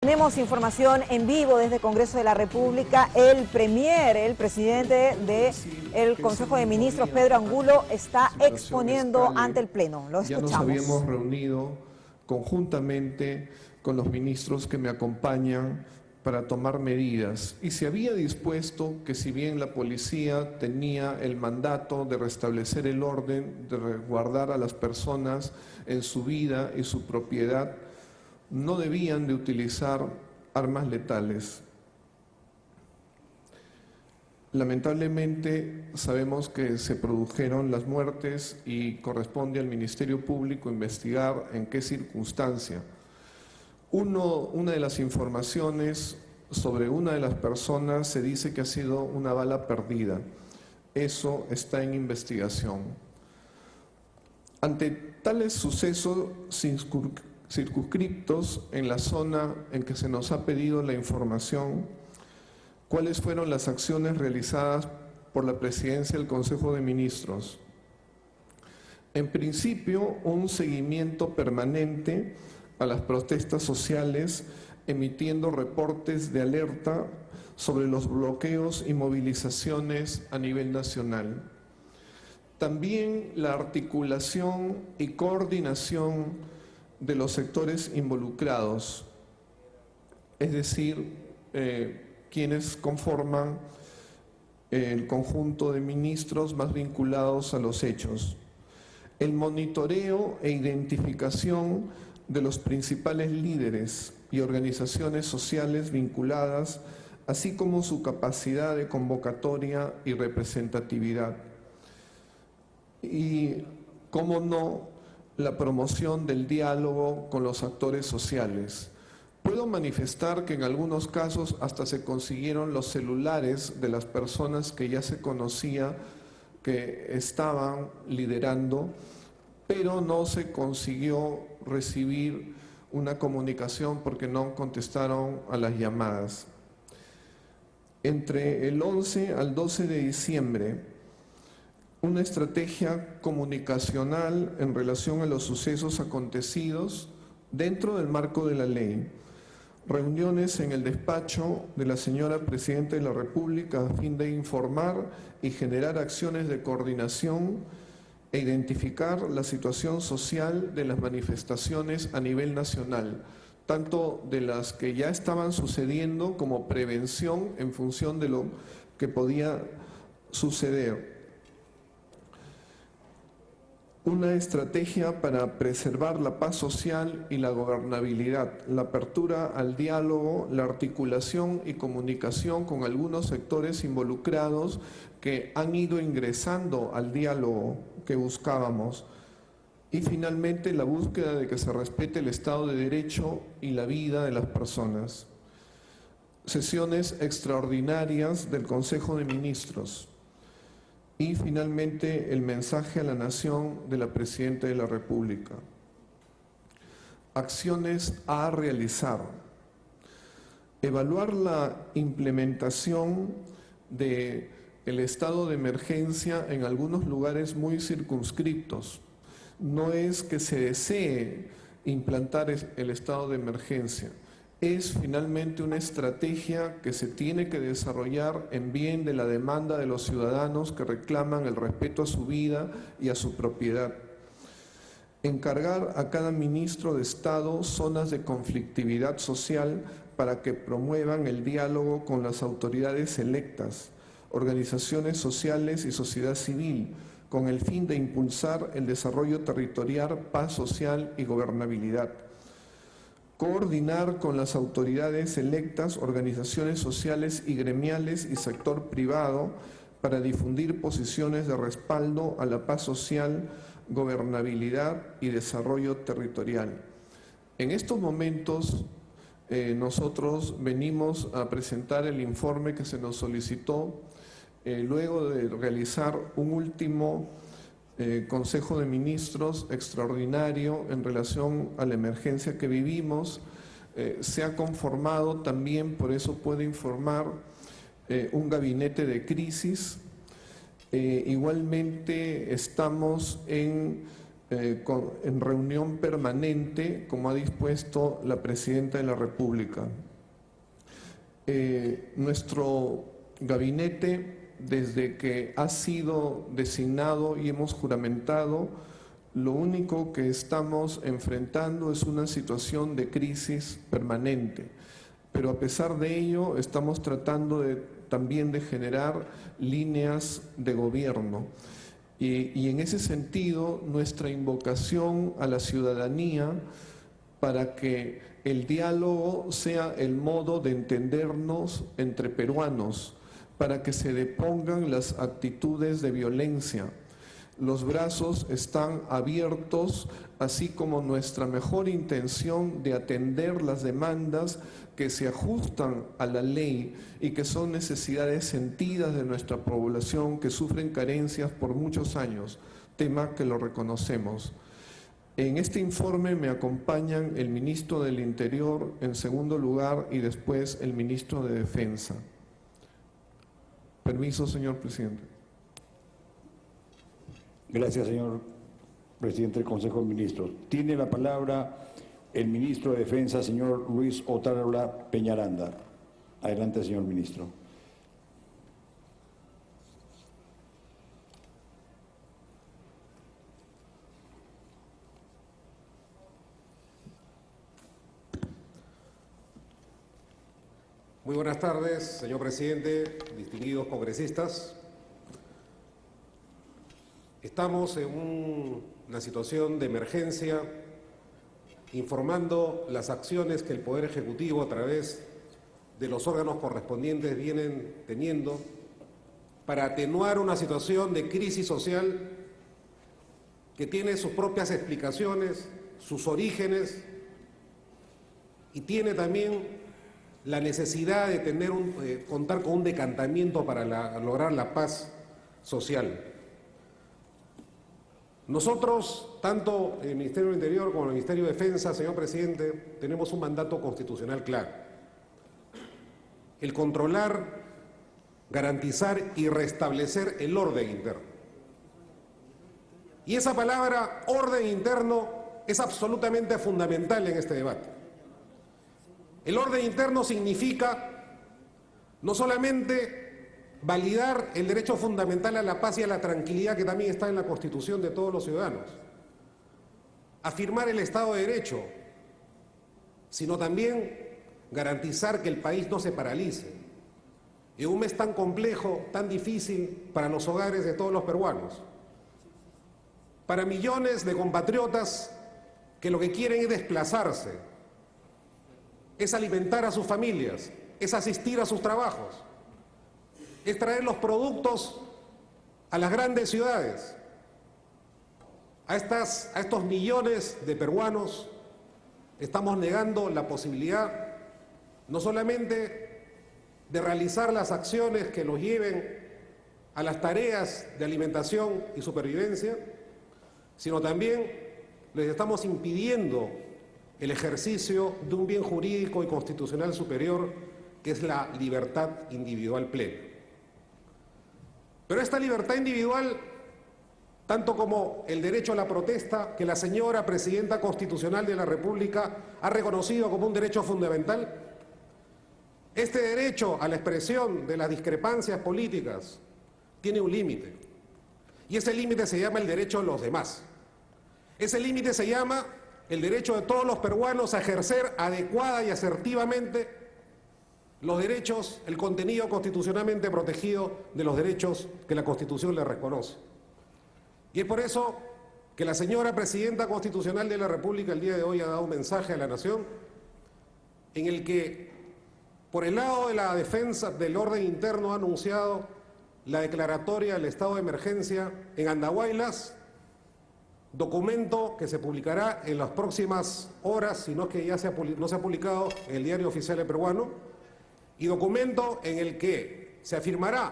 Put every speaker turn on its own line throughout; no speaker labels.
Tenemos información en vivo desde Congreso de la República. El presidente del Consejo de Ministros, Pedro Angulo, está exponiendo ante el Pleno. Lo escuchamos.
Ya nos habíamos reunido conjuntamente con los ministros que me acompañan para tomar medidas, y se había dispuesto que, si bien la policía tenía el mandato de restablecer el orden, de resguardar a las personas en su vida y su propiedad, no debían de utilizar armas letales. Lamentablemente sabemos que se produjeron las muertes y corresponde al Ministerio Público investigar en qué circunstancia. Una de las informaciones sobre una de las personas se dice que ha sido una bala perdida. Eso está en investigación. Ante tales sucesos circunscriptos en la zona en que se nos ha pedido la información, ¿cuáles fueron las acciones realizadas por la Presidencia del Consejo de Ministros? En principio, un seguimiento permanente a las protestas sociales, emitiendo reportes de alerta sobre los bloqueos y movilizaciones a nivel nacional. También la articulación y coordinación de los sectores involucrados, es decir, quienes conforman el conjunto de ministros más vinculados a los hechos. El monitoreo e identificación de los principales líderes y organizaciones sociales vinculadas, así como su capacidad de convocatoria y representatividad. Y, cómo no, la promoción del diálogo con los actores sociales. Puedo manifestar que en algunos casos hasta se consiguieron los celulares de las personas que ya se conocía que estaban liderando, pero no se consiguió recibir una comunicación porque no contestaron a las llamadas. Entre el 11 al 12 de diciembre, una estrategia comunicacional en relación a los sucesos acontecidos dentro del marco de la ley. Reuniones en el despacho de la señora Presidenta de la República a fin de informar y generar acciones de coordinación e identificar la situación social de las manifestaciones a nivel nacional, tanto de las que ya estaban sucediendo como prevención en función de lo que podía suceder. Una estrategia para preservar la paz social y la gobernabilidad, la apertura al diálogo, la articulación y comunicación con algunos sectores involucrados que han ido ingresando al diálogo que buscábamos, y finalmente la búsqueda de que se respete el Estado de Derecho y la vida de las personas. Sesiones extraordinarias del Consejo de Ministros. Y finalmente el mensaje a la nación de la Presidenta de la República. Acciones a realizar. Evaluar la implementación del estado de emergencia en algunos lugares muy circunscriptos. No es que se desee implantar el estado de emergencia. Es finalmente una estrategia que se tiene que desarrollar en bien de la demanda de los ciudadanos que reclaman el respeto a su vida y a su propiedad. Encargar a cada ministro de Estado zonas de conflictividad social para que promuevan el diálogo con las autoridades electas, organizaciones sociales y sociedad civil, con el fin de impulsar el desarrollo territorial, paz social y gobernabilidad. Coordinar con las autoridades electas, organizaciones sociales y gremiales y sector privado para difundir posiciones de respaldo a la paz social, gobernabilidad y desarrollo territorial. En estos momentos nosotros venimos a presentar el informe que se nos solicitó luego de realizar un último Consejo de Ministros extraordinario en relación a la emergencia que vivimos. Se ha conformado también, por eso puedo informar, un gabinete de crisis. Igualmente estamos en en reunión permanente, como ha dispuesto la Presidenta de la República. Nuestro gabinete, desde que ha sido designado y hemos juramentado, lo único que estamos enfrentando es una situación de crisis permanente. Pero a pesar de ello, estamos tratando también de generar líneas de gobierno. Y en ese sentido, nuestra invocación a la ciudadanía para que el diálogo sea el modo de entendernos entre peruanos, para que se depongan las actitudes de violencia. Los brazos están abiertos, así como nuestra mejor intención de atender las demandas que se ajustan a la ley y que son necesidades sentidas de nuestra población que sufren carencias por muchos años, tema que lo reconocemos. En este informe me acompañan el ministro del Interior en segundo lugar y después el ministro de Defensa. Permiso, señor presidente.
Gracias, señor presidente del Consejo de Ministros. Tiene la palabra el ministro de Defensa, señor Luis Otárola Peñaranda. Adelante, señor ministro.
Muy buenas tardes, señor presidente, distinguidos congresistas. Estamos en una situación de emergencia, informando las acciones que el Poder Ejecutivo a través de los órganos correspondientes vienen teniendo para atenuar una situación de crisis social que tiene sus propias explicaciones, sus orígenes y tiene también la necesidad de contar con un decantamiento para lograr la paz social. Nosotros, tanto el Ministerio del Interior como el Ministerio de Defensa, señor presidente, tenemos un mandato constitucional claro. El controlar, garantizar y restablecer el orden interno. Y esa palabra orden interno es absolutamente fundamental en este debate. El orden interno significa no solamente validar el derecho fundamental a la paz y a la tranquilidad que también está en la Constitución de todos los ciudadanos, afirmar el Estado de Derecho, sino también garantizar que el país no se paralice en un mes tan complejo, tan difícil para los hogares de todos los peruanos, para millones de compatriotas que lo que quieren es desplazarse, es alimentar a sus familias, es asistir a sus trabajos, es traer los productos a las grandes ciudades. A estos millones de peruanos estamos negando la posibilidad no solamente de realizar las acciones que los lleven a las tareas de alimentación y supervivencia, sino también les estamos impidiendo el ejercicio de un bien jurídico y constitucional superior que es la libertad individual plena. Pero esta libertad individual, tanto como el derecho a la protesta, que la señora Presidenta Constitucional de la República ha reconocido como un derecho fundamental, este derecho a la expresión de las discrepancias políticas tiene un límite. Y ese límite se llama el derecho de los demás. Ese límite se llama el derecho de todos los peruanos a ejercer adecuada y asertivamente los derechos, el contenido constitucionalmente protegido de los derechos que la Constitución le reconoce. Y es por eso que la señora Presidenta Constitucional de la República el día de hoy ha dado un mensaje a la Nación en el que, por el lado de la defensa del orden interno, ha anunciado la declaratoria del estado de emergencia en Andahuaylas, documento que se publicará en las próximas horas, si no es que ya no se ha publicado en el Diario Oficial Peruano, y documento en el que se afirmará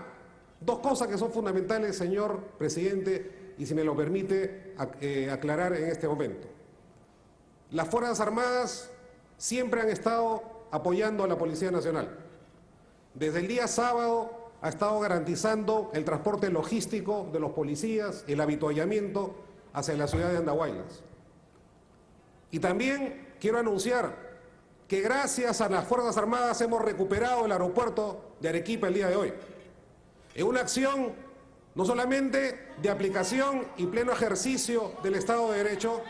dos cosas que son fundamentales, señor presidente, y si me lo permite aclarar en este momento. Las Fuerzas Armadas siempre han estado apoyando a la Policía Nacional. Desde el día sábado ha estado garantizando el transporte logístico de los policías, el avituallamiento hacia la ciudad de Andahuaylas. Y también quiero anunciar que gracias a las Fuerzas Armadas hemos recuperado el aeropuerto de Arequipa el día de hoy. En una acción no solamente de aplicación y pleno ejercicio del Estado de Derecho,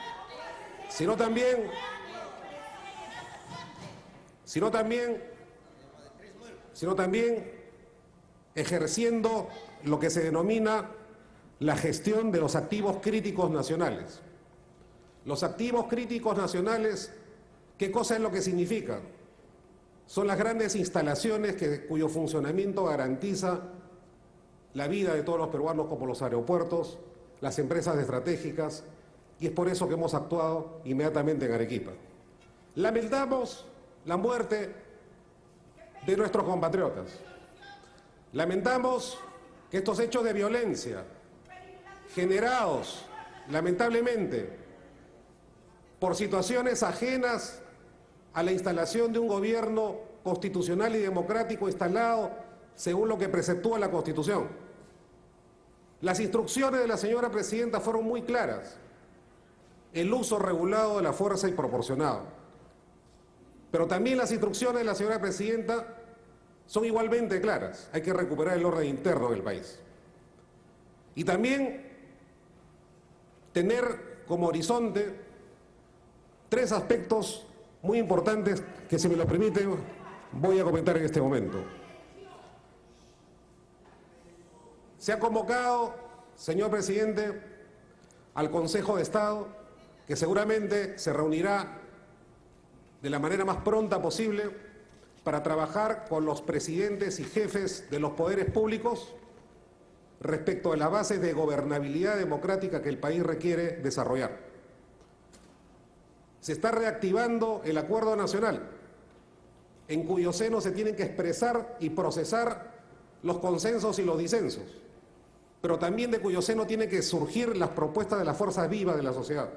sino también ejerciendo lo que se denomina la gestión de los activos críticos nacionales. Los activos críticos nacionales, ¿qué cosa es lo que significa? Son las grandes instalaciones cuyo funcionamiento garantiza la vida de todos los peruanos, como los aeropuertos, las empresas estratégicas, y es por eso que hemos actuado inmediatamente en Arequipa. Lamentamos la muerte de nuestros compatriotas. Lamentamos que estos hechos de violencia, generados lamentablemente por situaciones ajenas a la instalación de un gobierno constitucional y democrático instalado según lo que preceptúa la Constitución. Las instrucciones de la señora presidenta fueron muy claras: el uso regulado de la fuerza y proporcionado. Pero también las instrucciones de la señora presidenta son igualmente claras: hay que recuperar el orden interno del país. Y también tener como horizonte tres aspectos muy importantes que, si me lo permiten, voy a comentar en este momento. Se ha convocado, señor presidente, al Consejo de Estado, que seguramente se reunirá de la manera más pronta posible para trabajar con los presidentes y jefes de los poderes públicos respecto de las bases de gobernabilidad democrática que el país requiere desarrollar. Se está reactivando el Acuerdo Nacional, en cuyo seno se tienen que expresar y procesar los consensos y los disensos, pero también de cuyo seno tienen que surgir las propuestas de las fuerzas vivas de la sociedad.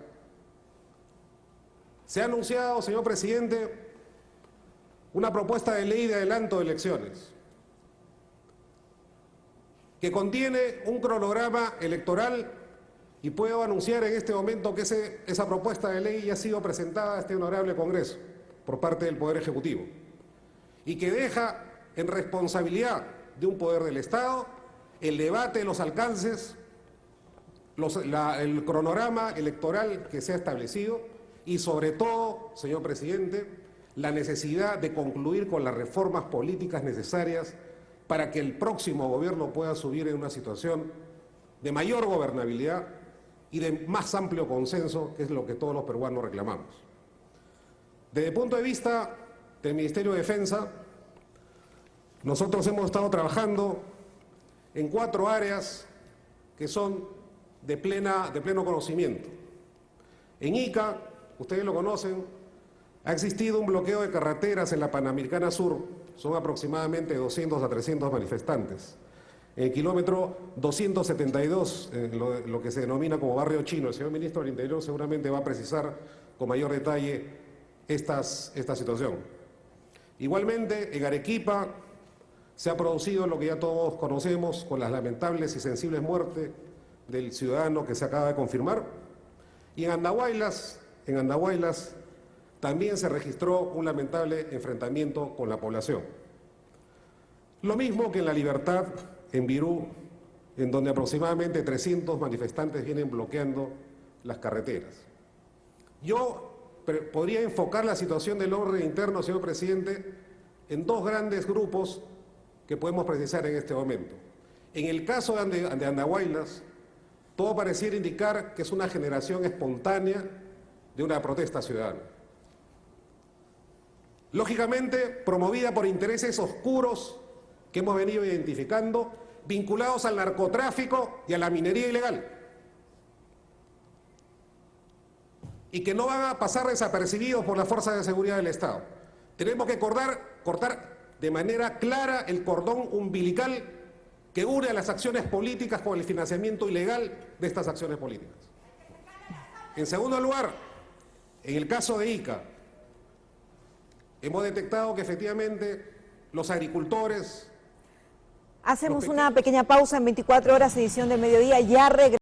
Se ha anunciado, señor presidente, una propuesta de ley de adelanto de elecciones que contiene un cronograma electoral, y puedo anunciar en este momento que esa propuesta de ley ya ha sido presentada a este honorable Congreso por parte del Poder Ejecutivo, y que deja en responsabilidad de un poder del Estado el debate de los alcances, el cronograma electoral que se ha establecido, y sobre todo, señor presidente, la necesidad de concluir con las reformas políticas necesarias para que el próximo gobierno pueda subir en una situación de mayor gobernabilidad y de más amplio consenso, que es lo que todos los peruanos reclamamos. Desde el punto de vista del Ministerio de Defensa, nosotros hemos estado trabajando en 4 áreas que son de pleno conocimiento. En Ica, ustedes lo conocen, ha existido un bloqueo de carreteras en la Panamericana Sur. Son aproximadamente 200 a 300 manifestantes. En el kilómetro 272, lo que se denomina como barrio chino, el señor ministro del Interior seguramente va a precisar con mayor detalle esta situación. Igualmente, en Arequipa se ha producido lo que ya todos conocemos, con las lamentables y sensibles muertes del ciudadano que se acaba de confirmar. Y en Andahuaylas también se registró un lamentable enfrentamiento con la población. Lo mismo que en La Libertad, en Virú, en donde aproximadamente 300 manifestantes vienen bloqueando las carreteras. Yo podría enfocar la situación del orden interno, señor presidente, en 2 grandes grupos que podemos precisar en este momento. En el caso de Andahuaylas, todo pareciera indicar que es una generación espontánea de una protesta ciudadana. Lógicamente, promovida por intereses oscuros que hemos venido identificando, vinculados al narcotráfico y a la minería ilegal, y que no van a pasar desapercibidos por las fuerzas de seguridad del Estado. Tenemos que cortar de manera clara el cordón umbilical que une a las acciones políticas con el financiamiento ilegal de estas acciones políticas. En segundo lugar, en el caso de Ica, hemos detectado que efectivamente los agricultores...
Hacemos una pequeña pausa en 24 horas, edición del mediodía, ya regresamos.